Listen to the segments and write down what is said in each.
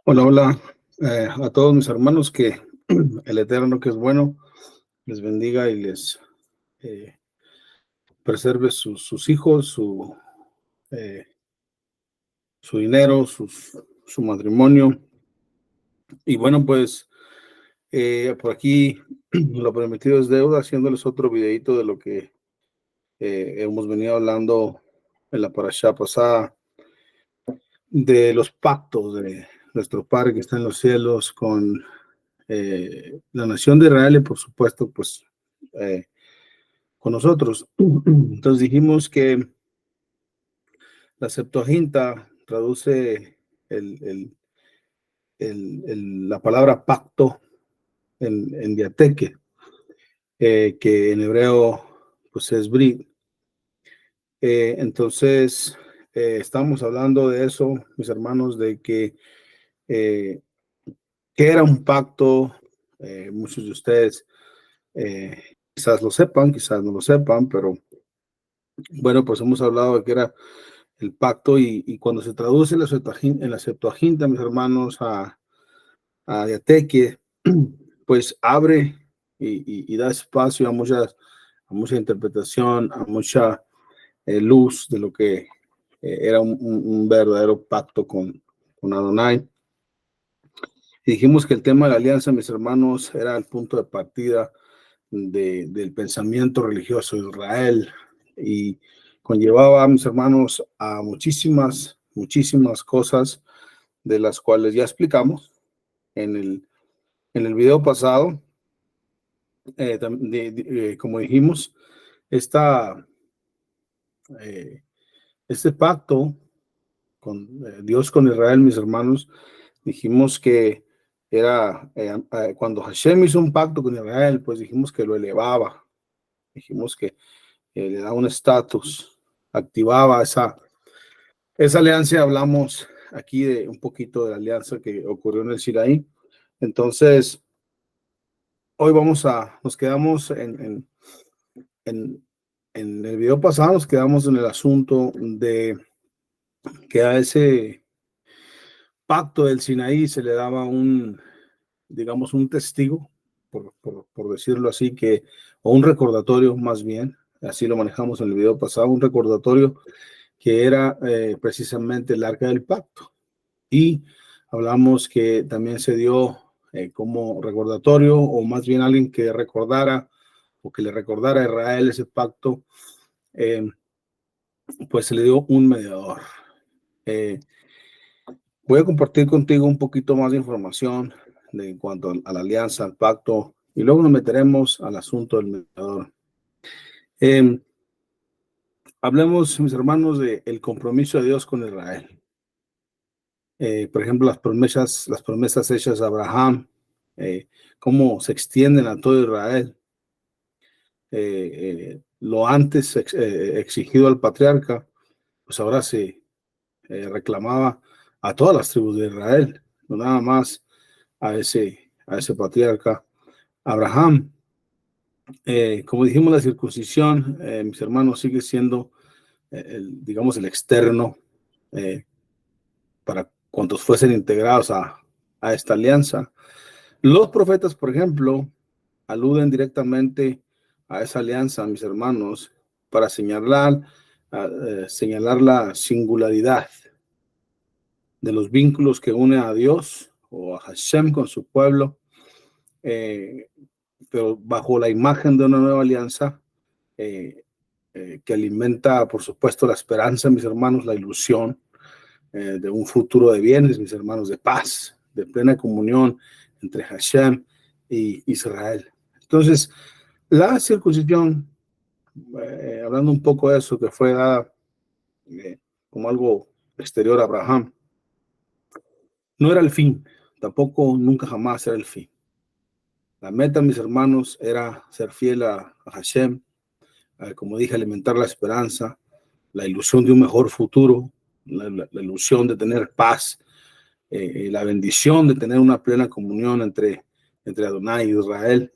Hola, hola, a todos mis hermanos, que el Eterno, que es bueno, les bendiga y les eh, preserve sus hijos, eh, su dinero, su matrimonio. Y bueno, pues por aquí lo prometido es deuda, haciéndoles otro videito de lo que hemos venido hablando en la parashá pasada, de los pactos de nuestro Padre que está en los cielos con la nación de Israel y por supuesto, pues eh, con nosotros. Entonces dijimos que la Septuaginta traduce la palabra pacto en diateque, que en hebreo pues es brit. Entonces, estamos hablando de eso, mis hermanos, de que era un pacto. Muchos de ustedes quizás lo sepan, quizás no lo sepan, pero bueno, pues hemos hablado de que era el pacto, y cuando se traduce en la Septuaginta, mis hermanos, a diateque, pues abre y da espacio a mucha interpretación, a mucha luz de lo que era un verdadero pacto con Adonai. Y dijimos que el tema de la alianza, mis hermanos, era el punto de partida del pensamiento religioso de Israel, y conllevaba, mis hermanos, a muchísimas cosas de las cuales ya explicamos en el video pasado. Como dijimos, esta, eh, este pacto con Dios, con Israel, mis hermanos, dijimos que era cuando Hashem hizo un pacto con Israel, pues dijimos que lo elevaba, dijimos que le da un estatus, activaba esa alianza. Hablamos aquí de un poquito de la alianza que ocurrió en el Sinaí. Entonces, hoy nos quedamos en el video pasado, nos quedamos en el asunto de que a ese pacto del Sinaí se le daba digamos, un testigo, por decirlo así, o un recordatorio más bien, así lo manejamos en el video pasado, un recordatorio que era precisamente el arca del pacto. Y hablamos que también se dio como recordatorio, o más bien alguien que recordara o que le recordara a Israel ese pacto, pues se le dio un mediador. Voy a compartir contigo un poquito más de información en cuanto a la alianza, al pacto, y luego nos meteremos al asunto del mediador. Hablemos, mis hermanos, del compromiso de Dios con Israel. Por ejemplo, las promesas hechas a Abraham, cómo se extienden a todo Israel. Lo antes exigido al patriarca, pues ahora se reclamaba a todas las tribus de Israel, no nada más a ese patriarca Abraham. Como dijimos, la circuncisión, mis hermanos, sigue siendo, digamos, el externo para cuantos fuesen integrados a esta alianza. Los profetas, por ejemplo, aluden directamente a esa alianza, mis hermanos, para señalar la singularidad de los vínculos que une a Dios o a Hashem con su pueblo, pero bajo la imagen de una nueva alianza que alimenta, por supuesto, la esperanza, mis hermanos, la ilusión de un futuro de bienes, mis hermanos, de paz, de plena comunión entre Hashem y Israel. Entonces, la circuncisión, hablando un poco de eso, que fue dada como algo exterior a Abraham, no era el fin, tampoco nunca jamás era el fin. La meta, mis hermanos, era ser fiel a Hashem, como dije, alimentar la esperanza, la ilusión de un mejor futuro, la ilusión de tener paz, la bendición de tener una plena comunión entre Adonai y Israel.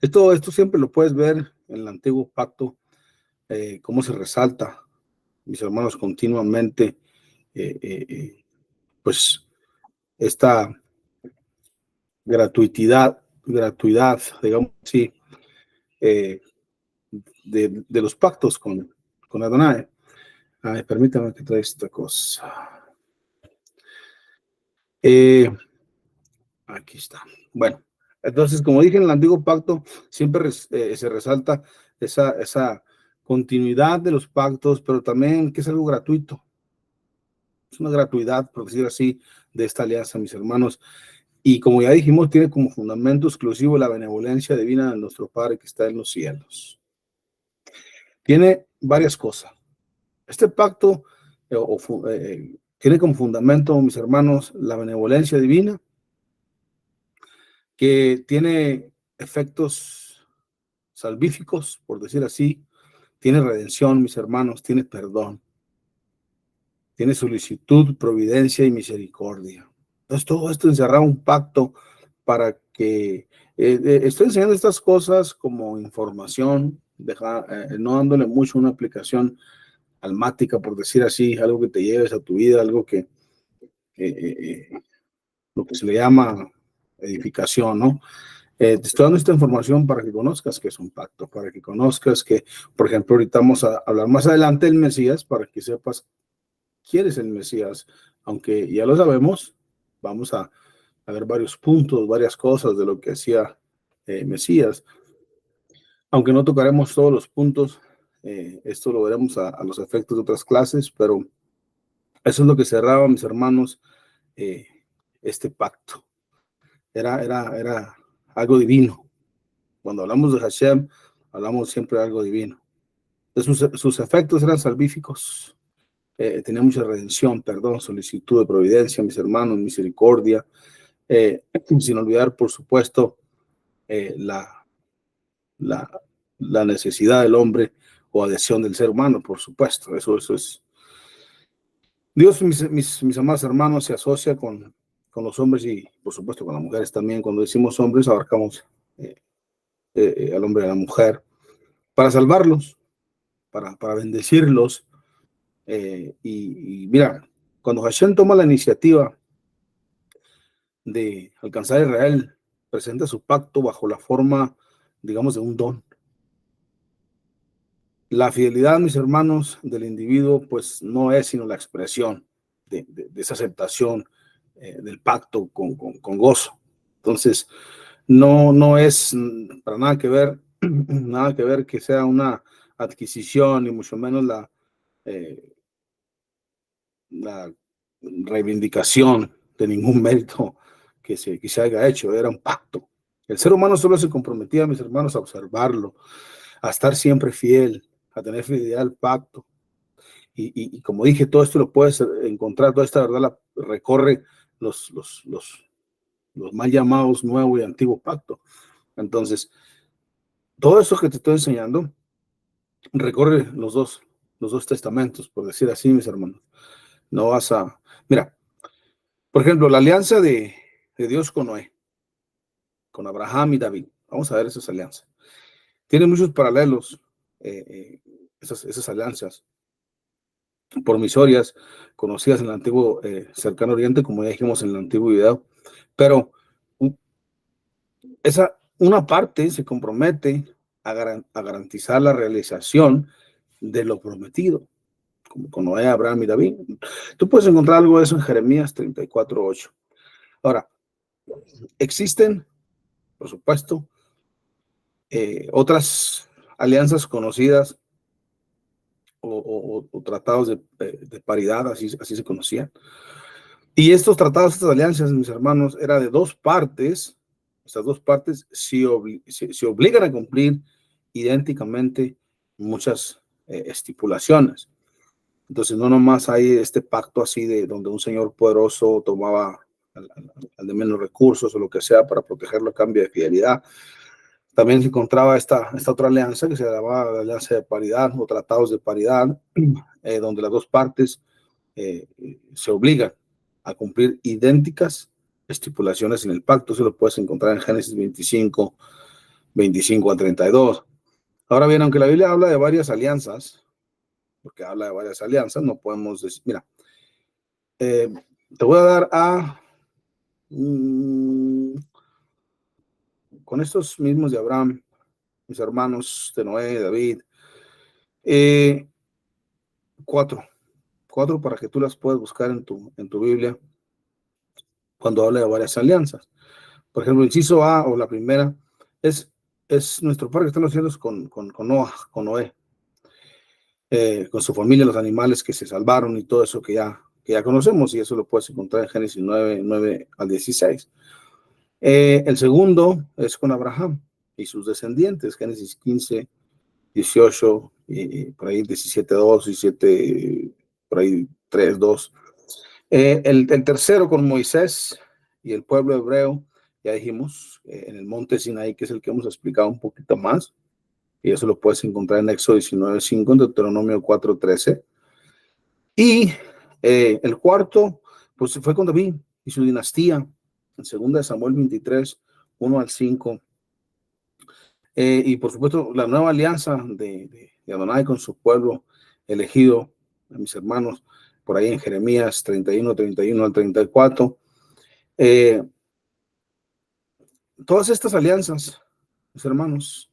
Esto siempre lo puedes ver en el antiguo pacto, cómo se resalta mis hermanos, continuamente, pues, esta gratuidad, digamos así, eh, de los pactos con Adonai. Ay, permítame que traiga esta cosa. Aquí está. Bueno, entonces, como dije, en el antiguo pacto siempre se resalta esa continuidad de los pactos, pero también que es algo gratuito. Es una gratuidad, por decir así, de esta alianza, mis hermanos. Y como ya dijimos, tiene como fundamento exclusivo la benevolencia divina de nuestro Padre que está en los cielos. Tiene varias cosas. Este pacto tiene como fundamento, mis hermanos, la benevolencia divina, que tiene efectos salvíficos, por decir así, tiene redención, mis hermanos, tiene perdón, tiene solicitud, providencia y misericordia. Entonces, todo esto encerraba un pacto para que estoy enseñando estas cosas como información, no dándole mucho una aplicación almática, por decir así, algo que te lleves a tu vida, algo que lo que se le llama edificación, ¿no? Te estoy dando esta información para que conozcas que es un pacto, para que conozcas que, por ejemplo, ahorita vamos a hablar más adelante del Mesías, para que sepas quién es el Mesías, aunque ya lo sabemos, vamos a ver varios puntos, varias cosas de lo que hacía Mesías, aunque no tocaremos todos los puntos, esto lo veremos a los efectos de otras clases, pero eso es lo que cerraba, mis hermanos, este pacto. Era algo divino. Cuando hablamos de Hashem, hablamos siempre de algo divino. Sus efectos eran salvíficos, tenía mucha redención, perdón, solicitud de providencia, mis hermanos, misericordia, sin olvidar, por supuesto, la, la, la necesidad del hombre o adhesión del ser humano, por supuesto, eso es. Dios, mis amados hermanos, se asocia con los hombres y, por supuesto, con las mujeres también. Cuando decimos hombres, abarcamos al hombre y a la mujer para salvarlos, para bendecirlos. Y mira, cuando Hashem toma la iniciativa de alcanzar a Israel, presenta su pacto bajo la forma, digamos, de un don. La fidelidad, mis hermanos, del individuo, pues no es sino la expresión de esa aceptación del pacto con gozo. Entonces, no es para nada que ver que sea una adquisición, ni mucho menos la reivindicación de ningún mérito que se haya hecho, era un pacto. El ser humano solo se comprometía, mis hermanos, a observarlo, a estar siempre fiel, a tener fidelidad al pacto. Y como dije, todo esto lo puedes encontrar, toda esta verdad la recorre los mal llamados nuevo y antiguo pacto. Entonces, todo eso que te estoy enseñando recorre los dos testamentos, por decir así, mis hermanos. No vas a... Mira, por ejemplo, la alianza de Dios con Noé, con Abraham y David. Vamos a ver esas alianzas. Tiene muchos paralelos, esas alianzas promisorias conocidas en el antiguo cercano oriente, como ya dijimos en la antigüedad, pero una parte se compromete a garantizar la realización de lo prometido, como con Noé, Abraham y David. Tú puedes encontrar algo de eso en Jeremías 34:8. Ahora, existen, por supuesto, otras alianzas conocidas o tratados de paridad, así se conocían. Y estos tratados, estas alianzas, mis hermanos, era de dos partes. Estas dos partes se obligan a cumplir idénticamente muchas estipulaciones. Entonces, no nomás hay este pacto así de donde un señor poderoso tomaba al de menos recursos o lo que sea para protegerlo a cambio de fidelidad. También se encontraba esta otra alianza que se llamaba la alianza de paridad o tratados de paridad, donde las dos partes se obligan a cumplir idénticas estipulaciones en el pacto. Eso lo puedes encontrar en Génesis 25 a 32. Ahora bien, aunque la Biblia habla de varias alianzas, porque habla de varias alianzas, no podemos decir, mira, te voy a dar con estos mismos de Abraham, mis hermanos de Noé, David, cuatro para que tú las puedas buscar en tu Biblia cuando habla de varias alianzas. Por ejemplo, el inciso A o la primera es nuestro padre que está en los cielos con Noé, con su familia, los animales que se salvaron y todo eso que ya conocemos, y eso lo puedes encontrar en Génesis 9 al 16. El segundo es con Abraham y sus descendientes, Génesis 15, 18, y por ahí 17, 2, 17, por ahí 3, 2. El tercero con Moisés y el pueblo hebreo, ya dijimos, en el monte Sinaí, que es el que hemos explicado un poquito más, y eso lo puedes encontrar en Éxodo 19, 5, en Deuteronomio 4, 13. Y el cuarto, pues fue con David y su dinastía, en 2 Samuel 23, 1 al 5. Y por supuesto, la nueva alianza de Adonai con su pueblo elegido, a mis hermanos, por ahí en Jeremías 31, 31 al 34. Todas estas alianzas, mis hermanos,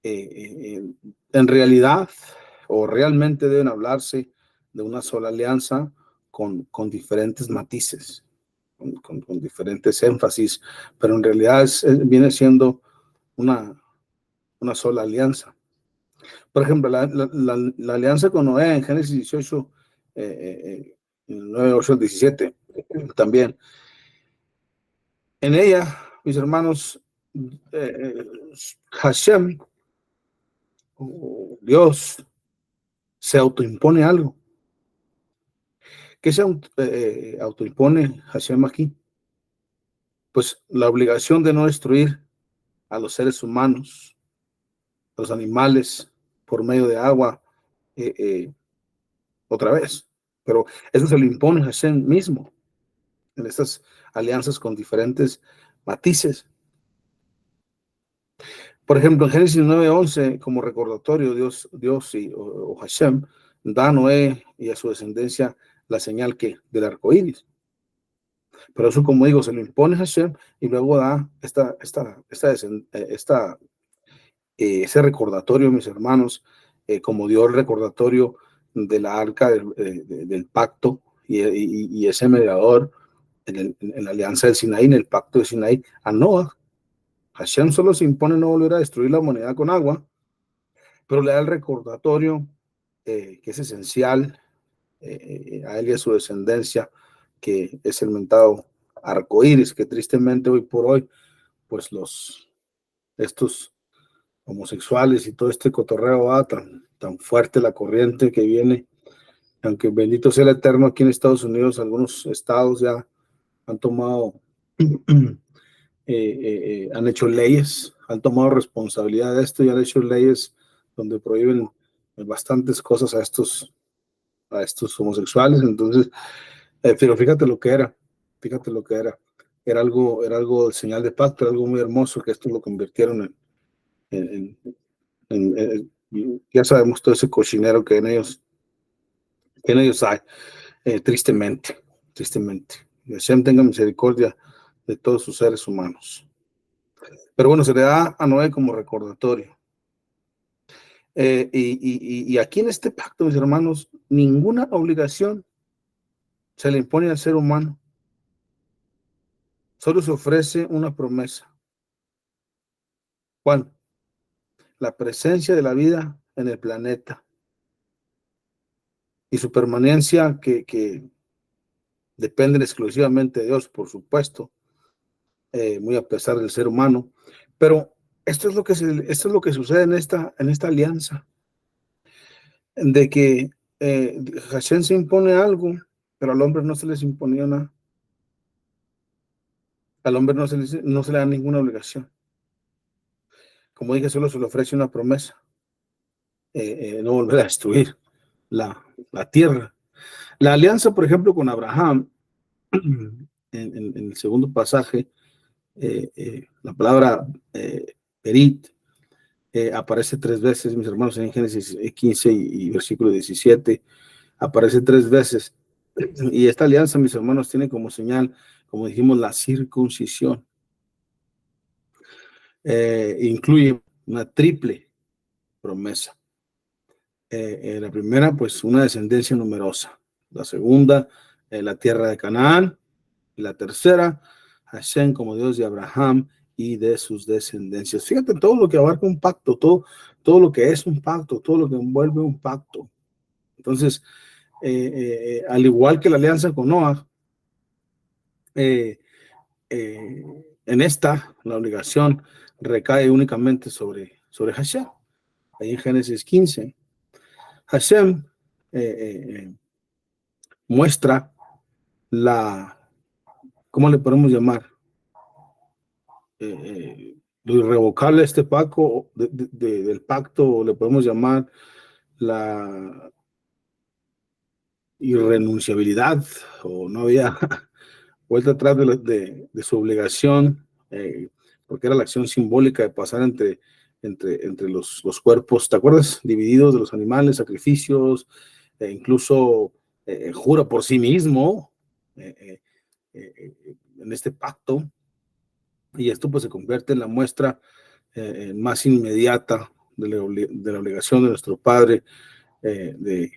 en realidad o realmente deben hablarse de una sola alianza con diferentes matices, con diferentes énfasis, pero en realidad viene siendo una sola alianza. Por ejemplo, la alianza con Noé en Génesis 18, 9, 8 al 17, también. En ella, mis hermanos, Hashem, Dios, se autoimpone algo. ¿Qué se autoimpone Hashem aquí? Pues la obligación de no destruir a los seres humanos, a los animales, por medio de agua, otra vez. Pero eso se lo impone Hashem mismo en estas alianzas con diferentes matices. Por ejemplo, en Génesis 9:11, como recordatorio, Dios o Hashem da a Noé y a su descendencia la señal del arco iris. Pero eso, como digo, se lo impone Hashem y luego da ese recordatorio, mis hermanos, como dio el recordatorio de la arca del pacto y ese mediador en la alianza del Sinaí, en el pacto de Sinaí, a Noah. Hashem solo se impone no volver a destruir la humanidad con agua, pero le da el recordatorio que es esencial a él y a su descendencia, que es el mentado arcoíris, que tristemente hoy por hoy, pues estos homosexuales y todo este cotorreo va tan fuerte la corriente que viene, aunque bendito sea el Eterno, aquí en Estados Unidos algunos estados ya han tomado han hecho leyes, han tomado responsabilidad de esto y han hecho leyes donde prohíben bastantes cosas a estos homosexuales. Entonces, pero fíjate lo que era, era algo de señal de pacto, era algo muy hermoso, que esto lo convirtieron ya sabemos todo ese cochinero que en ellos hay, tristemente. Que Hashem tenga misericordia de todos sus seres humanos. Pero bueno, se le da a Noé como recordatorio. Y aquí en este pacto, mis hermanos, ninguna obligación se le impone al ser humano. Solo se ofrece una promesa. ¿Cuál? La presencia de la vida en el planeta y su permanencia que dependen exclusivamente de Dios, por supuesto, muy a pesar del ser humano. Pero esto es lo que sucede en esta alianza, de que Hashem se impone algo, pero al hombre no se les imponía nada. Al hombre no se le da ninguna obligación. Como dije, solo se le ofrece una promesa, no volver a destruir la tierra. La alianza, por ejemplo, con Abraham, en el segundo pasaje, la palabra Berit, aparece 3 veces, mis hermanos, en Génesis 15 y versículo 17, aparece 3 veces. Y esta alianza, mis hermanos, tiene como señal, como dijimos, la circuncisión. Incluye una triple promesa. La primera, pues una descendencia numerosa. La segunda, la tierra de Canaán. Y la tercera, Hashem como Dios de Abraham y de sus descendencias. Fíjate todo lo que abarca un pacto, todo lo que es un pacto, todo lo que envuelve un pacto. Entonces, al igual que la alianza con Noah, en esta, la obligación recae únicamente sobre Hashem. Ahí en Génesis 15, Hashem muestra ¿cómo le podemos llamar? Lo irrevocable de este pacto, del pacto, le podemos llamar la irrenunciabilidad, o no había vuelta atrás de su obligación, porque era la acción simbólica de pasar entre los cuerpos, ¿te acuerdas? Divididos de los animales, sacrificios, incluso jura por sí mismo en este pacto, y esto pues se convierte en la muestra más inmediata de la obligación de nuestro Padre que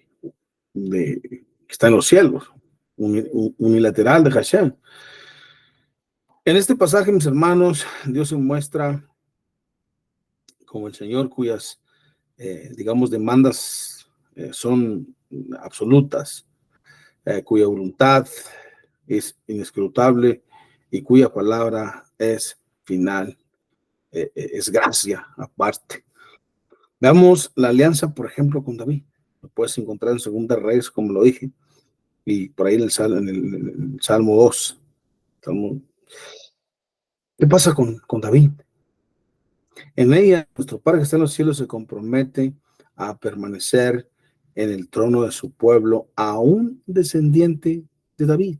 está en los cielos, unilateral de Hashem. En este pasaje, mis hermanos, Dios se muestra como el Señor cuyas, digamos, demandas son absolutas, cuya voluntad es inescrutable y cuya palabra es final, es gracia aparte. Veamos la alianza, por ejemplo, con David. Lo puedes encontrar en Segunda Reyes, como lo dije, y por ahí en el Salmo 2. ¿Qué pasa con David? En ella, nuestro Padre que está en los cielos se compromete a permanecer en el trono de su pueblo, aún descendiente de David.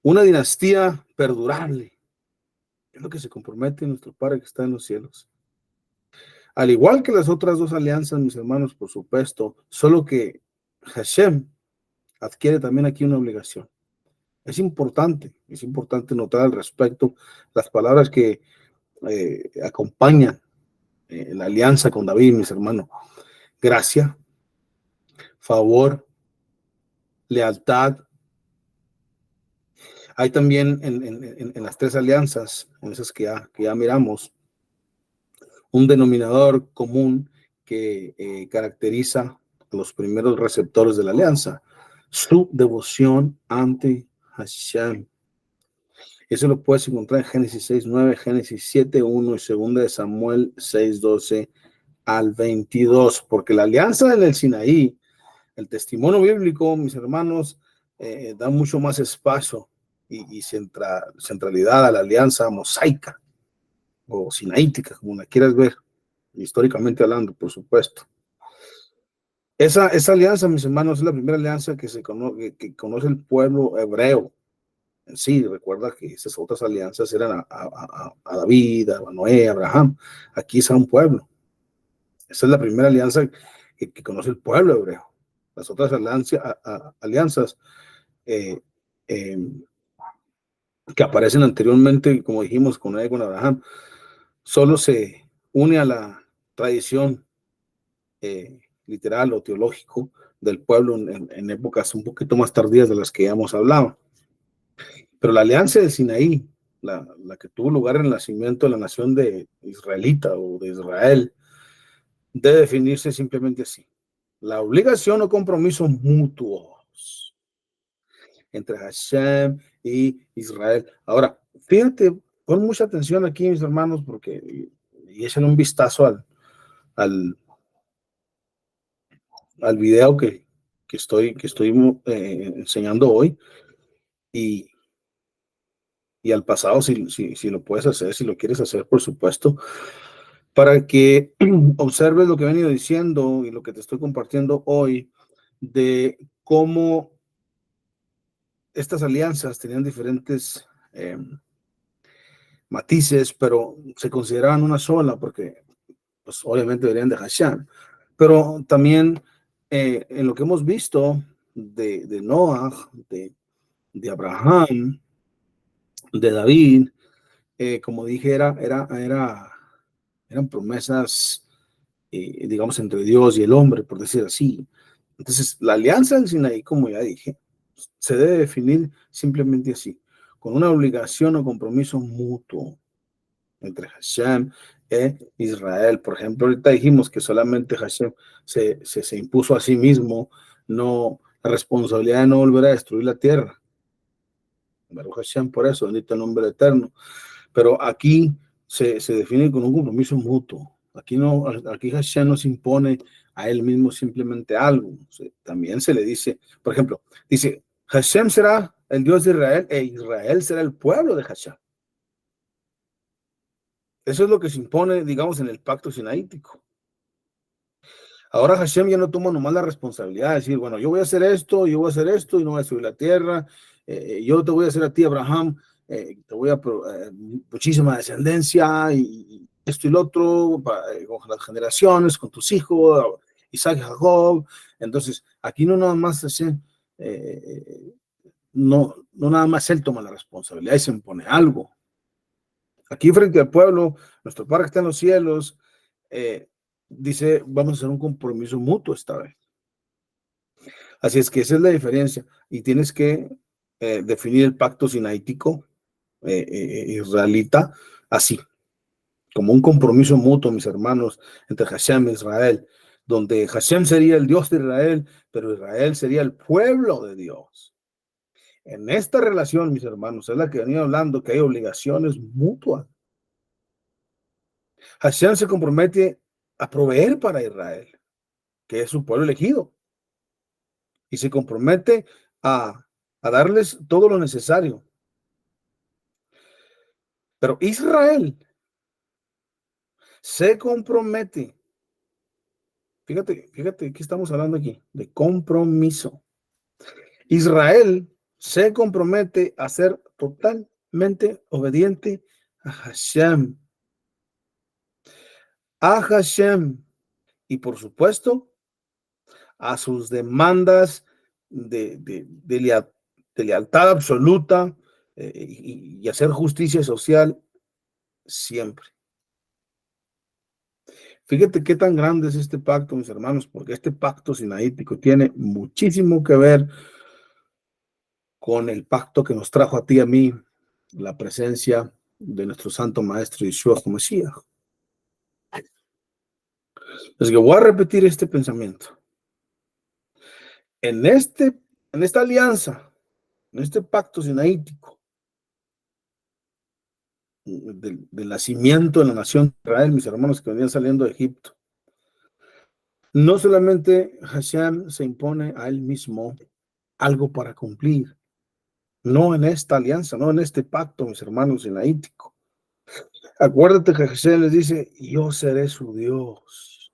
Una dinastía perdurable. Es lo que se compromete nuestro Padre que está en los cielos. Al igual que las otras dos alianzas, mis hermanos, por supuesto, solo que Hashem adquiere también aquí una obligación. Es importante notar al respecto las palabras que acompañan la alianza con David, mis hermanos. Gracia, favor, lealtad. Hay también en las tres alianzas, en esas que ya miramos, un denominador común que caracteriza a los primeros receptores de la alianza: su devoción ante Hashem. Eso lo puedes encontrar en Génesis 6:9, Génesis 7:1 y 2 de Samuel 6:12 al 22, porque la alianza en el Sinaí, el testimonio bíblico, mis hermanos, da mucho más espacio y centralidad a la alianza mosaica o sinaítica, como la quieras ver, históricamente hablando, por supuesto. Esa alianza, mis hermanos, es la primera alianza que conoce el pueblo hebreo. Sí, recuerda que esas otras alianzas eran a David, a Noé, a Abraham. Aquí es a un pueblo. Esa es la primera alianza que conoce el pueblo hebreo. Las otras alianzas eh, eh, que aparecen anteriormente, como dijimos, con Noé, con Abraham, solo se une a la tradición literal o teológico del pueblo en épocas un poquito más tardías de las que ya hemos hablado. Pero la alianza de Sinaí, la que tuvo lugar en el nacimiento de la nación de israelita o de Israel, debe definirse simplemente así: la obligación o compromisos mutuos entre Hashem y Israel. Ahora, fíjate, pon mucha atención aquí, mis hermanos, porque y echen un vistazo al video que estoy enseñando hoy, y al pasado, si lo puedes hacer, si lo quieres hacer, por supuesto, para que observes lo que he venido diciendo y lo que te estoy compartiendo hoy, de cómo estas alianzas tenían diferentes matices, pero se consideraban una sola porque pues, obviamente venían de Hashem. Pero también en lo que hemos visto de Noah, de Abraham, de David, como dije, eran promesas, digamos, entre Dios y el hombre, por decir así. Entonces, la alianza del Sinaí, como ya dije, se debe definir simplemente así, con una obligación o compromiso mutuo entre Hashem e Israel. Por ejemplo, ahorita dijimos que solamente Hashem se impuso a sí mismo no, la responsabilidad de no volver a destruir la tierra. Baruch Hashem, por eso, bendito el nombre eterno. Pero aquí se define con un compromiso mutuo. Aquí Hashem nos impone a él mismo simplemente algo. También se le dice, por ejemplo, dice, Hashem será el Dios de Israel e Israel será el pueblo de Hashem. Eso es lo que se impone, digamos, en el pacto sinaítico. Ahora Hashem ya no toma nomás la responsabilidad de decir, bueno, yo voy a hacer esto, yo voy a hacer esto y no voy a subir la tierra. Yo te voy a hacer a ti, Abraham, te voy a muchísima descendencia y esto y lo otro, con las generaciones, con tus hijos, Isaac y Jacob. Entonces, aquí no nada más Hashem, no nada más él toma la responsabilidad y se impone algo. Aquí frente al pueblo, nuestro Padre que está en los cielos, dice, vamos a hacer un compromiso mutuo esta vez. Así es que esa es la diferencia. Y tienes que definir el pacto sinaítico israelita así, como un compromiso mutuo, mis hermanos, entre Hashem e Israel, donde Hashem sería el Dios de Israel, pero Israel sería el pueblo de Dios. En esta relación, mis hermanos, es la que venía hablando, que hay obligaciones mutuas. Hashem se compromete a proveer para Israel, que es su pueblo elegido, y se compromete a darles todo lo necesario. Pero Israel se compromete, fíjate, ¿qué estamos hablando aquí? De compromiso. Israel se compromete a ser totalmente obediente a Hashem. A Hashem. Y por supuesto, a sus demandas de lealtad absoluta y hacer justicia social siempre. Fíjate qué tan grande es este pacto, mis hermanos, porque este pacto sinaítico tiene muchísimo que ver con el pacto que nos trajo a ti y a mí la presencia de nuestro santo maestro Yeshua Mesías. Así que voy a repetir este pensamiento. En esta alianza, en este pacto sinaítico, del nacimiento de la nación de Israel, mis hermanos que venían saliendo de Egipto, no solamente Hashem se impone a él mismo algo para cumplir, no en esta alianza, no en este pacto, mis hermanos sinaítico. Acuérdate que Hashem les dice, yo seré su Dios.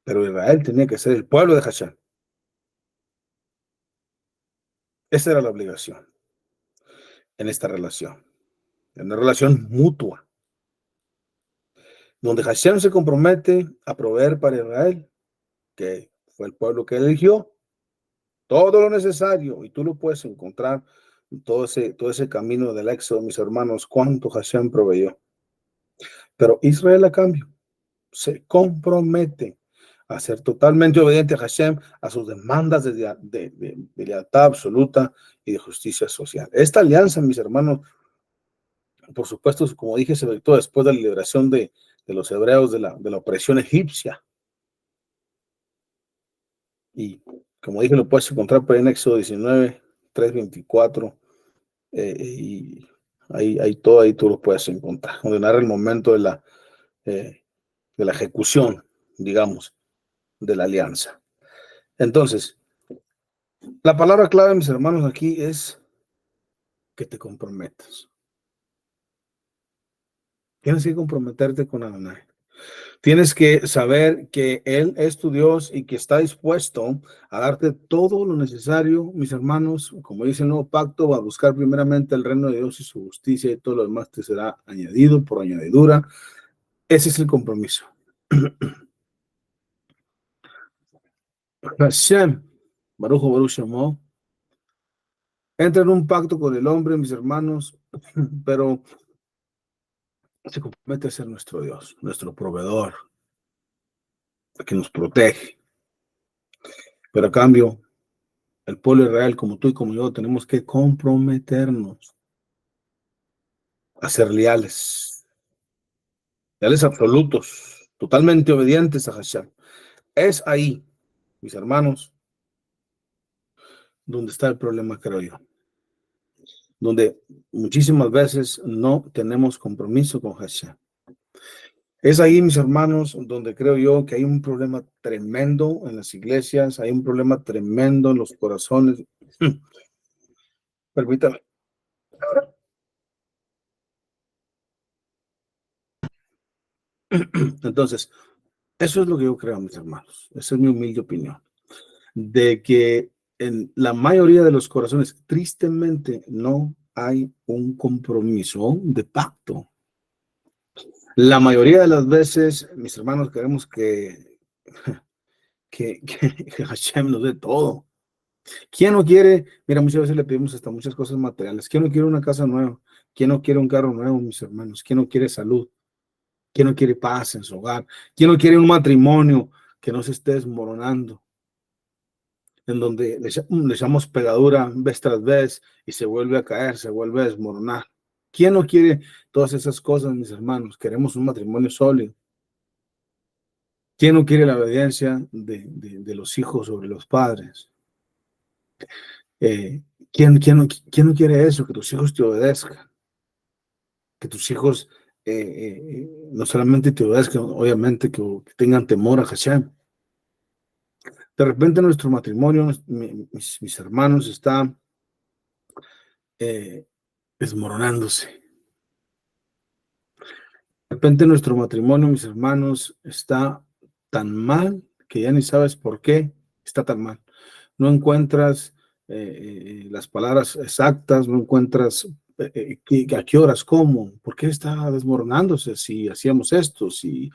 Pero Israel tenía que ser el pueblo de Hashem. Esa era la obligación en esta relación, en una relación mutua, donde Hashem se compromete a proveer para Israel, que fue el pueblo que eligió, todo lo necesario, y tú lo puedes encontrar en todo ese camino del éxodo, mis hermanos, cuánto Hashem proveyó. Pero Israel, a cambio, se compromete a ser totalmente obediente a Hashem, a sus demandas de lealtad absoluta y de justicia social. Esta alianza, mis hermanos, por supuesto, como dije, se efectuó después de la liberación de los hebreos de la opresión egipcia. Y como dije, lo puedes encontrar por ahí en Éxodo 19, 3:24, y ahí tú lo puedes encontrar, donde narra el momento de la ejecución, digamos, de la alianza. Entonces, la palabra clave, mis hermanos, aquí es que te comprometas. Tienes que comprometerte con Adonai. Tienes que saber que Él es tu Dios y que está dispuesto a darte todo lo necesario, mis hermanos, como dice el nuevo pacto, a buscar primeramente el reino de Dios y su justicia y todo lo demás te será añadido por añadidura. Ese es el compromiso. Hashem, Baruch Hu Baruch Shemo, entra en un pacto con el hombre, mis hermanos, pero se compromete a ser nuestro Dios, nuestro proveedor, que nos protege. Pero a cambio, el pueblo de Israel, como tú y como yo, tenemos que comprometernos a ser leales, leales absolutos, totalmente obedientes a Hashem. Es ahí, mis hermanos, donde está el problema, creo yo. Donde muchísimas veces no tenemos compromiso con Hashem. Es ahí, mis hermanos, donde creo yo que hay un problema tremendo en las iglesias, hay un problema tremendo en los corazones. Permítame. Entonces, eso es lo que yo creo, mis hermanos. Esa es mi humilde opinión. De que en la mayoría de los corazones, tristemente, no hay un compromiso de pacto. La mayoría de las veces, mis hermanos, queremos que Hashem nos dé todo. ¿Quién no quiere? Mira, muchas veces le pedimos hasta muchas cosas materiales. ¿Quién no quiere una casa nueva? ¿Quién no quiere un carro nuevo, mis hermanos? ¿Quién no quiere salud? ¿Quién no quiere paz en su hogar? ¿Quién no quiere un matrimonio que no se esté desmoronando? En donde le echamos pegadura vez tras vez y se vuelve a caer, se vuelve a desmoronar. ¿Quién no quiere todas esas cosas, mis hermanos? Queremos un matrimonio sólido. ¿Quién no quiere la obediencia de los hijos sobre los padres? Eh, ¿quién no quiere eso? Que tus hijos te obedezcan. Que tus hijos no solamente te obedezcan, obviamente que tengan temor a Hashem. De repente nuestro matrimonio, mis hermanos, está desmoronándose. De repente nuestro matrimonio, mis hermanos, está tan mal que ya ni sabes por qué está tan mal. No encuentras las palabras exactas, no encuentras a qué horas, cómo, por qué está desmoronándose, si hacíamos esto, si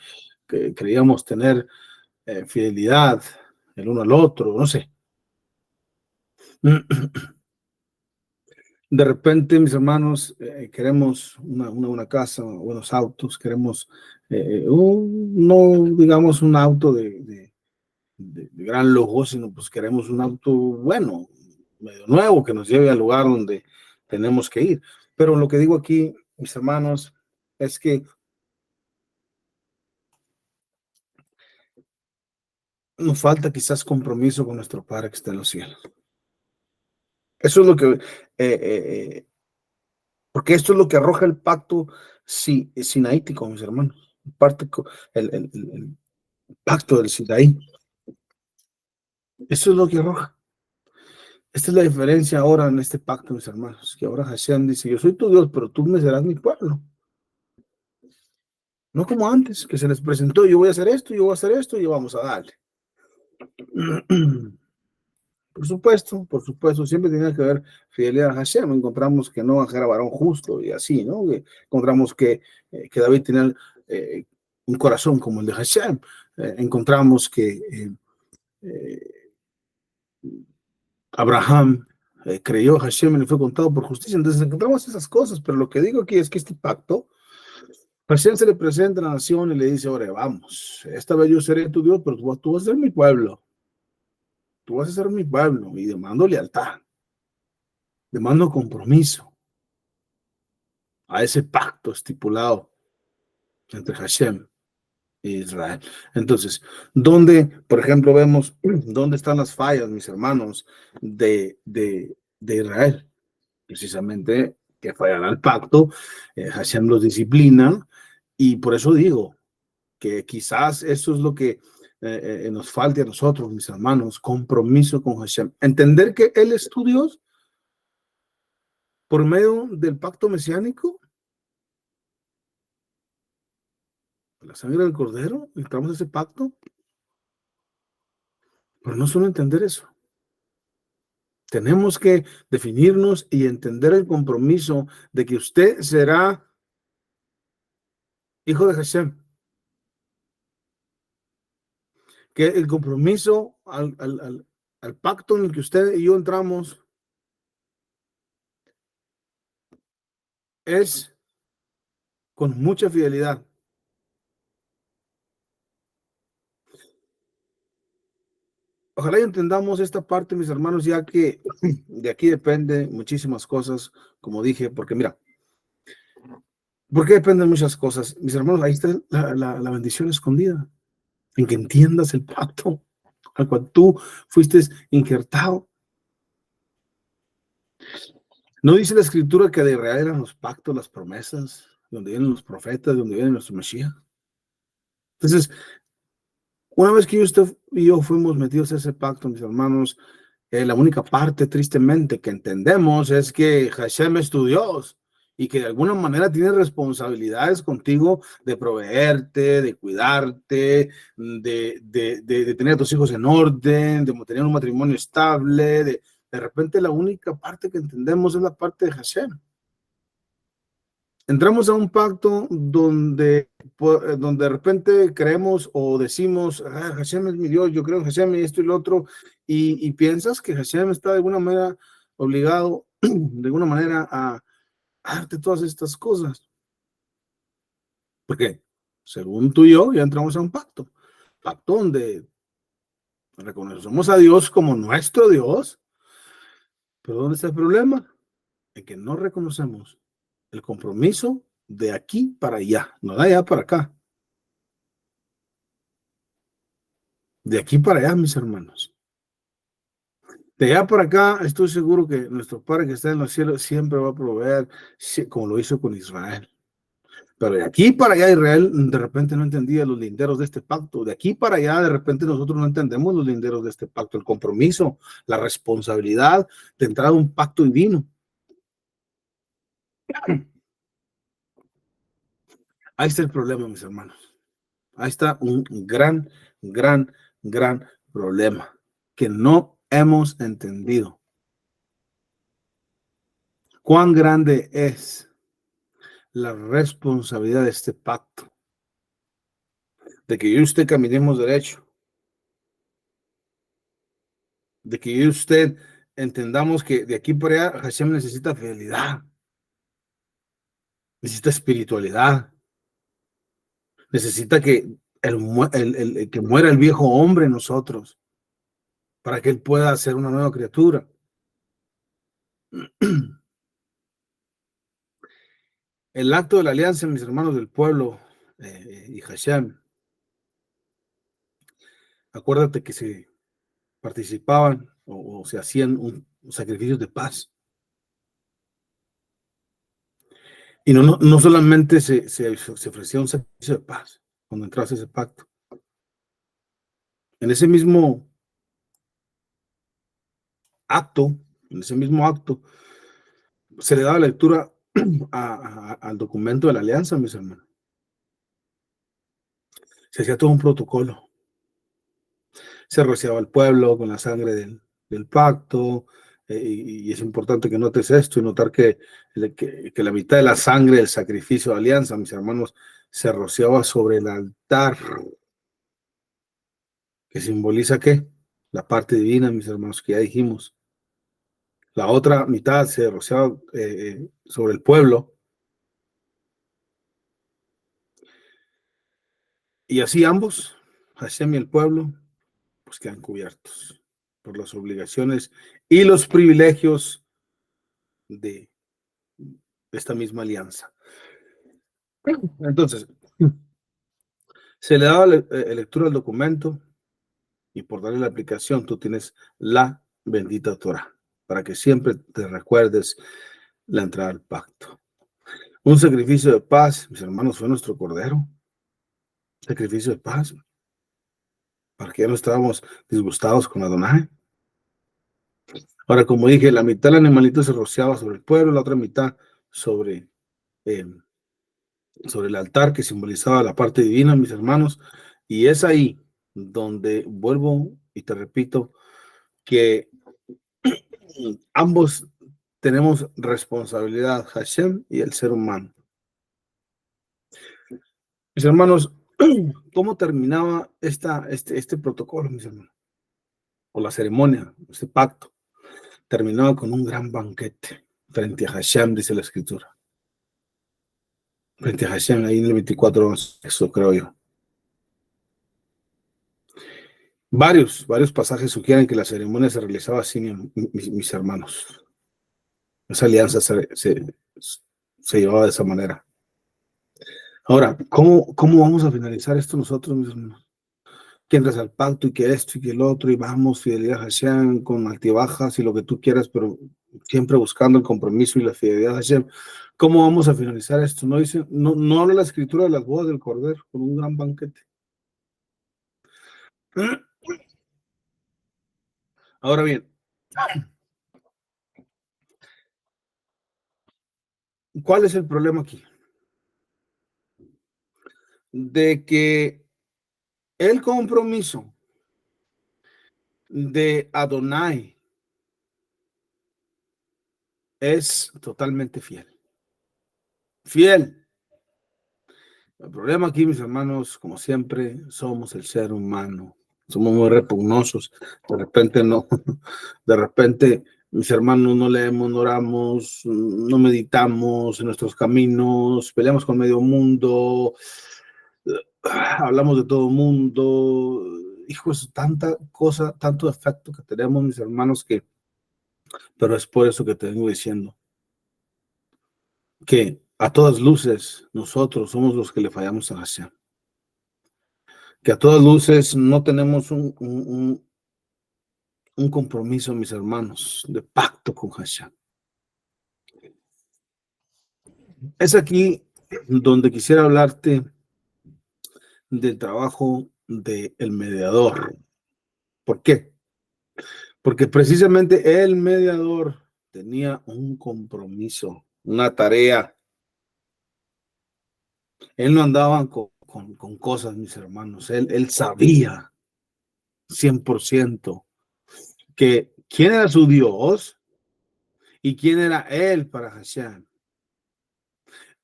creíamos tener fidelidad el uno al otro, no sé. De repente, mis hermanos, queremos una casa, buenos autos, queremos, no digamos un auto de gran lujo, sino pues queremos un auto bueno, medio nuevo, que nos lleve al lugar donde tenemos que ir. Pero lo que digo aquí, mis hermanos, es que nos falta quizás compromiso con nuestro Padre que está en los cielos. Eso es lo que, porque esto es lo que arroja el pacto sinaítico, mis hermanos. El pacto del Sinaí. Eso es lo que arroja. Esta es la diferencia ahora en este pacto, mis hermanos, que ahora Hashem dice, yo soy tu Dios, pero tú me serás mi pueblo. No como antes, que se les presentó, yo voy a hacer esto, yo voy a hacer esto, y vamos a darle. Por supuesto, siempre tiene que haber fidelidad a Hashem. Encontramos que no era varón justo y así, ¿no? Encontramos que David tenía un corazón como el de Hashem. Encontramos que Abraham creyó a Hashem y le fue contado por justicia. Entonces encontramos esas cosas, pero lo que digo aquí es que este pacto, Hashem se le presenta a la nación y le dice, ahora vamos, esta vez yo seré tu Dios, pero tú vas a ser mi pueblo. Tú vas a ser mi pueblo y demando lealtad, demando compromiso a ese pacto estipulado entre Hashem e Israel. Entonces, ¿dónde, por ejemplo, vemos dónde están las fallas, mis hermanos, de Israel? Precisamente que fallan al pacto, Hashem los disciplina, y por eso digo que quizás eso es lo que nos falte a nosotros, mis hermanos, compromiso con Hashem. Entender que Él es tu Dios por medio del pacto mesiánico. La sangre del cordero, entramos a ese pacto, pero no solo entender eso. Tenemos que definirnos y entender el compromiso de que usted será hijo de Hashem, que el compromiso al pacto en el que usted y yo entramos es con mucha fidelidad. Ojalá y entendamos esta parte, mis hermanos, ya que de aquí depende muchísimas cosas, como dije, porque mira, ¿por qué dependen muchas cosas? Mis hermanos, ahí está la bendición escondida, en que entiendas el pacto al cual tú fuiste injertado. ¿No dice la escritura que de Israel eran los pactos, las promesas, donde vienen los profetas, donde vienen nuestro Mesías? Entonces, una vez que usted y yo fuimos metidos a ese pacto, mis hermanos, la única parte, tristemente, que entendemos es que Hashem es tu Dios y que de alguna manera tiene responsabilidades contigo de proveerte, de cuidarte, de tener a tus hijos en orden, de tener un matrimonio estable. De repente, la única parte que entendemos es la parte de Hashem. Entramos a un pacto donde de repente creemos o decimos, Hashem es mi Dios, yo creo en Hashem y esto y lo otro, y piensas que Hashem está de alguna manera obligado, de alguna manera, a darte todas estas cosas. Porque, según tú y yo, ya entramos a un pacto donde reconocemos a Dios como nuestro Dios, pero ¿dónde está el problema? En que no reconocemos el compromiso de aquí para allá, no de allá para acá. De aquí para allá, mis hermanos. De allá para acá, estoy seguro que nuestro Padre que está en los cielos siempre va a proveer, como lo hizo con Israel. Pero de aquí para allá, Israel de repente no entendía los linderos de este pacto. De aquí para allá, de repente nosotros no entendemos los linderos de este pacto, el compromiso, la responsabilidad de entrar a un pacto divino. Ahí está el problema, mis hermanos. Ahí está un gran, gran problema que no hemos entendido. ¿Cuán grande es la responsabilidad de este pacto? De que yo y usted caminemos derecho, de que yo y usted entendamos que de aquí para allá Hashem necesita fidelidad, necesita espiritualidad, necesita que que muera el viejo hombre en nosotros para que él pueda ser una nueva criatura. El acto de la alianza, mis hermanos del pueblo y Hashem, acuérdate que se participaban o se hacían sacrificios de paz. Y no solamente se ofrecía un sacrificio de paz cuando entras a ese pacto. En ese mismo acto, se le daba lectura al documento de la alianza, mis hermanos. Se hacía todo un protocolo. Se rociaba al pueblo con la sangre del pacto, y es importante que notes esto y notar que la mitad de la sangre del sacrificio de alianza, mis hermanos, se rociaba sobre el altar, que simboliza ¿qué? La parte divina, mis hermanos, que ya dijimos. La otra mitad se rociaba sobre el pueblo. Y así ambos, Hashem y el pueblo, pues quedan cubiertos por las obligaciones y los privilegios de esta misma alianza. Entonces, se le daba lectura al documento y por darle la aplicación tú tienes la bendita Torah, para que siempre te recuerdes la entrada al pacto. Un sacrificio de paz, mis hermanos, fue nuestro cordero. Sacrificio de paz, para que ya no estábamos disgustados con Adonai. Ahora, como dije, la mitad del animalito se rociaba sobre el pueblo, la otra mitad sobre sobre el altar que simbolizaba la parte divina, mis hermanos, y es ahí donde vuelvo y te repito que ambos tenemos responsabilidad, Hashem y el ser humano. Mis hermanos, ¿cómo terminaba este protocolo, mis hermanos? O la ceremonia, este pacto, terminaba con un gran banquete frente a Hashem, dice la escritura. Frente a Hashem, ahí en el 24, eso creo yo. Varios pasajes sugieren que la ceremonia se realizaba así, mis hermanos. Esa alianza se llevaba de esa manera. Ahora, ¿cómo vamos a finalizar esto nosotros, mis hermanos? Que entras al pacto y que esto y que el otro, y vamos, fidelidad a Hashem, con altibajas y lo que tú quieras, pero siempre buscando el compromiso y la fidelidad a Hashem. ¿Cómo vamos a finalizar esto? No dice, no habla la escritura de las bodas del Cordero con un gran banquete. Ahora bien, ¿cuál es el problema aquí? De que el compromiso de Adonai es totalmente fiel. Fiel. El problema aquí, mis hermanos, como siempre, somos el ser humano. Somos muy repugnosos. De repente no. De repente, mis hermanos, no leemos, no oramos, no meditamos en nuestros caminos, peleamos con medio mundo, hablamos de todo mundo. Hijos, tanta cosa, tanto efecto que tenemos, mis hermanos, pero es por eso que te vengo diciendo que a todas luces nosotros somos los que le fallamos a Hashem. Que a todas luces no tenemos un compromiso, mis hermanos, de pacto con Hashem. Es aquí donde quisiera hablarte del trabajo del mediador. ¿Por qué? Porque precisamente el mediador tenía un compromiso, una tarea. Él no andaba con cosas, mis hermanos. Él sabía 100% que quién era su Dios y quién era él para Hashem.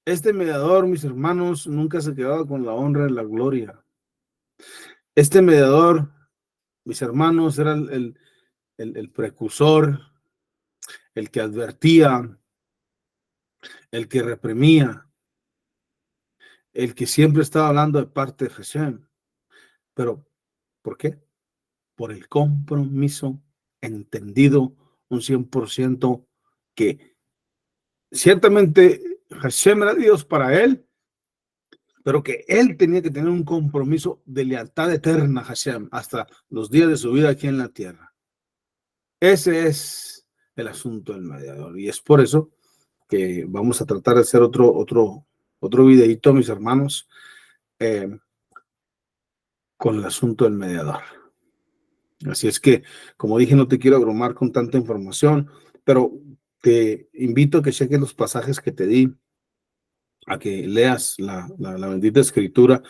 Este mediador, mis hermanos, nunca se quedaba con la honra y la gloria. Este mediador, mis hermanos, era el precursor, el que advertía, el que reprimía, el que siempre estaba hablando de parte de Hashem. Pero, ¿por qué? Por el compromiso entendido un 100% que ciertamente Hashem era Dios para él, pero que él tenía que tener un compromiso de lealtad eterna a Hashem hasta los días de su vida aquí en la tierra. Ese es el asunto del mediador, y es por eso que vamos a tratar de hacer otro videito, mis hermanos, con el asunto del mediador. Así es que, como dije, no te quiero abrumar con tanta información, pero te invito a que cheques los pasajes que te di, a que leas la bendita escritura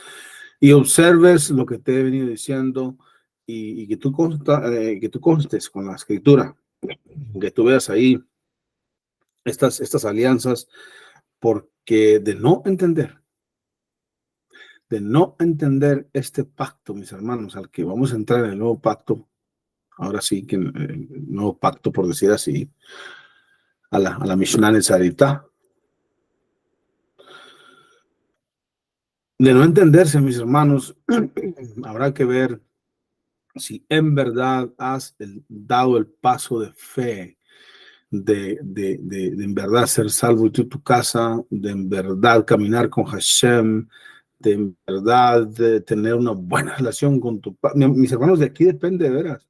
y observes lo que te he venido diciendo, y que tú constes con la escritura, que tú veas ahí estas alianzas, porque de no este pacto, mis hermanos, al que vamos a entrar en el nuevo pacto, ahora sí que el nuevo pacto, por decir así, a la Mishnah Netzarita, de no entenderse, mis hermanos, habrá que ver si en verdad has dado el paso de fe, de en verdad ser salvo y tú tu casa, de en verdad caminar con Hashem, de en verdad de tener una buena relación con tu padre. Mis hermanos, de aquí depende de veras.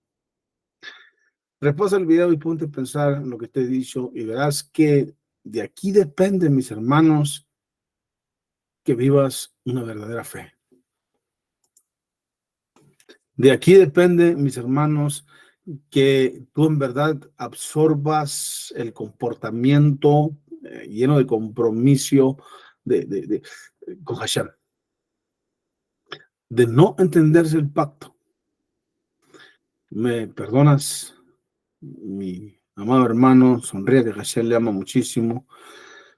Repasa el video y ponte a pensar en lo que te he dicho y verás que de aquí depende, mis hermanos, que vivas una verdadera fe. De aquí depende, mis hermanos, que tú en verdad absorbas el comportamiento lleno de compromiso, con Hashem, de no entenderse el pacto. ¿Me perdonas, mi amado hermano? Sonríe, que Hashem le ama muchísimo.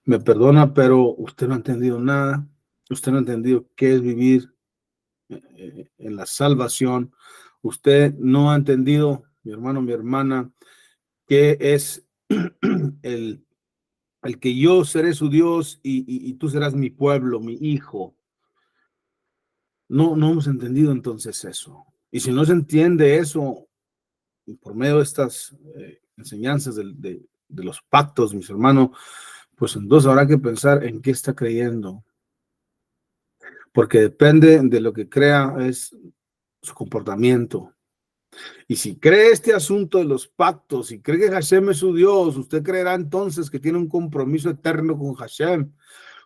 Me perdona, pero usted no ha entendido nada. Usted no ha entendido qué es vivir en la salvación. Usted no ha entendido, mi hermano, mi hermana, qué es el, el que yo seré su Dios y tú serás mi pueblo, mi hijo. No hemos entendido entonces eso. Y si no se entiende eso por medio de estas enseñanzas de los pactos, mis hermanos, pues entonces habrá que pensar en qué está creyendo. Porque depende de lo que crea, es su comportamiento. Y si cree este asunto de los pactos, si cree que Hashem es su Dios, usted creerá entonces que tiene un compromiso eterno con Hashem,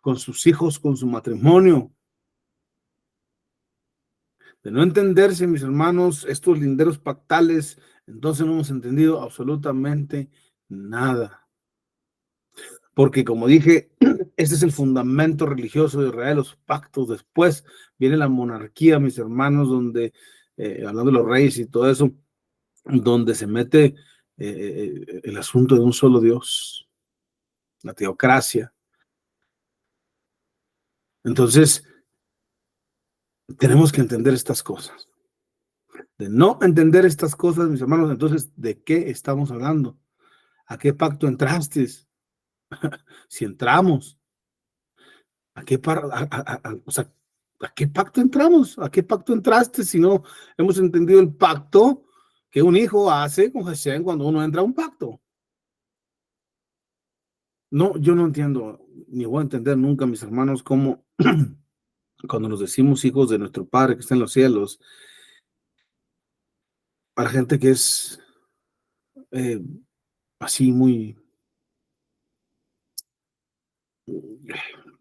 con sus hijos, con su matrimonio. De no entenderse, mis hermanos, estos linderos pactales, entonces no hemos entendido absolutamente nada. Porque como dije, este es el fundamento religioso de Israel, los pactos. Después viene la monarquía, mis hermanos, donde, hablando de los reyes y todo eso, donde se mete el asunto de un solo Dios, la teocracia. Entonces, tenemos que entender estas cosas. De no entender estas cosas, mis hermanos, entonces, ¿de qué estamos hablando? ¿A qué pacto entraste? Si entramos, ¿a qué, o sea, ¿a qué pacto entramos? ¿A qué pacto entraste si no hemos entendido el pacto que un hijo hace con Hashem cuando uno entra a un pacto? No, yo no entiendo, ni voy a entender nunca, mis hermanos, cómo cuando nos decimos hijos de nuestro Padre que está en los cielos, a la gente que es eh, así muy,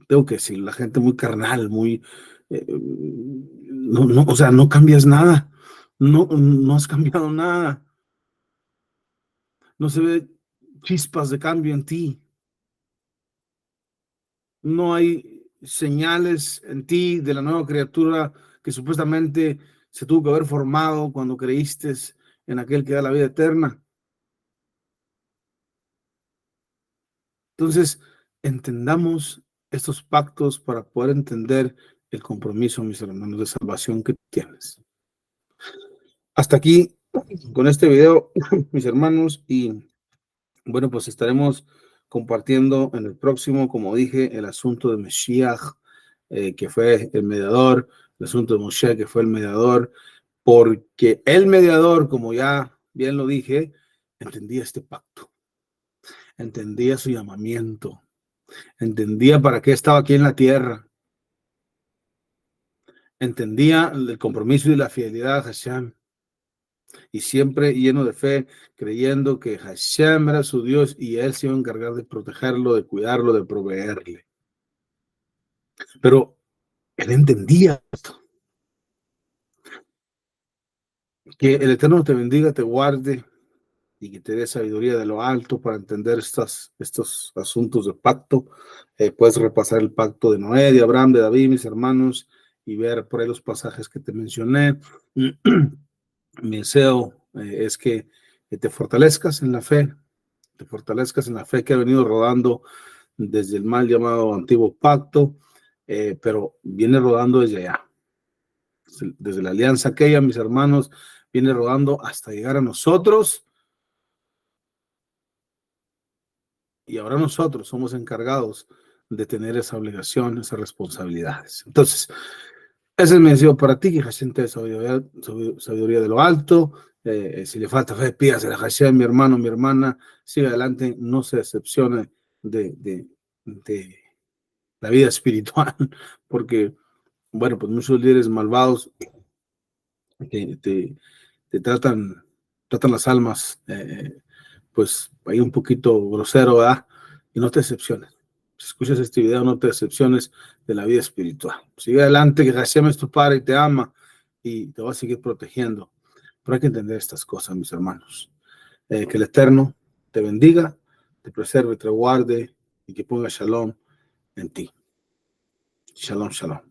tengo que decir, la gente muy carnal, muy, no, o sea, no cambias nada, no has cambiado nada, no se ve chispas de cambio en ti, no hay señales en ti de la nueva criatura que supuestamente se tuvo que haber formado cuando creíste en aquel que da la vida eterna. Entonces, entendamos estos pactos para poder entender el compromiso, mis hermanos, de salvación que tienes. Hasta aquí con este video, mis hermanos, y bueno, pues estaremos compartiendo en el próximo, como dije, el asunto de Mashiach, que fue el mediador, el asunto de Moshe, que fue el mediador, porque el mediador, como ya bien lo dije, entendía este pacto, entendía su llamamiento, entendía para qué estaba aquí en la tierra, entendía el compromiso y la fidelidad a Hashem, y siempre lleno de fe, creyendo que Hashem era su Dios y él se iba a encargar de protegerlo, de cuidarlo, de proveerle. Pero él entendía esto. Que el Eterno te bendiga, te guarde y que te dé sabiduría de lo alto para entender estos asuntos de pacto. Puedes repasar el pacto de Noé, de Abraham, de David, mis hermanos, y ver por ahí los pasajes que te mencioné. Mi deseo es que te fortalezcas en la fe, te fortalezcas en la fe que ha venido rodando desde el mal llamado antiguo pacto, pero viene rodando desde allá, desde la alianza aquella, mis hermanos, viene rodando hasta llegar a nosotros, y ahora nosotros somos encargados de tener esa obligación, esas responsabilidades. Entonces, ese es mi deseo para ti, que Hashem te dé sabiduría de lo alto. Si le falta fe, pídase a Hashem, mi hermano, mi hermana, siga adelante, no se decepcione de la vida espiritual, porque, bueno, pues muchos líderes malvados que te tratan las almas, pues ahí un poquito grosero, ¿verdad? Y no te decepciones. Si escuchas este video, no te decepciones de la vida espiritual. Sigue adelante, que Hashem es tu Padre y te ama y te va a seguir protegiendo. Pero hay que entender estas cosas, mis hermanos. Que el Eterno te bendiga, te preserve, te guarde y que ponga shalom en ti. Shalom, shalom.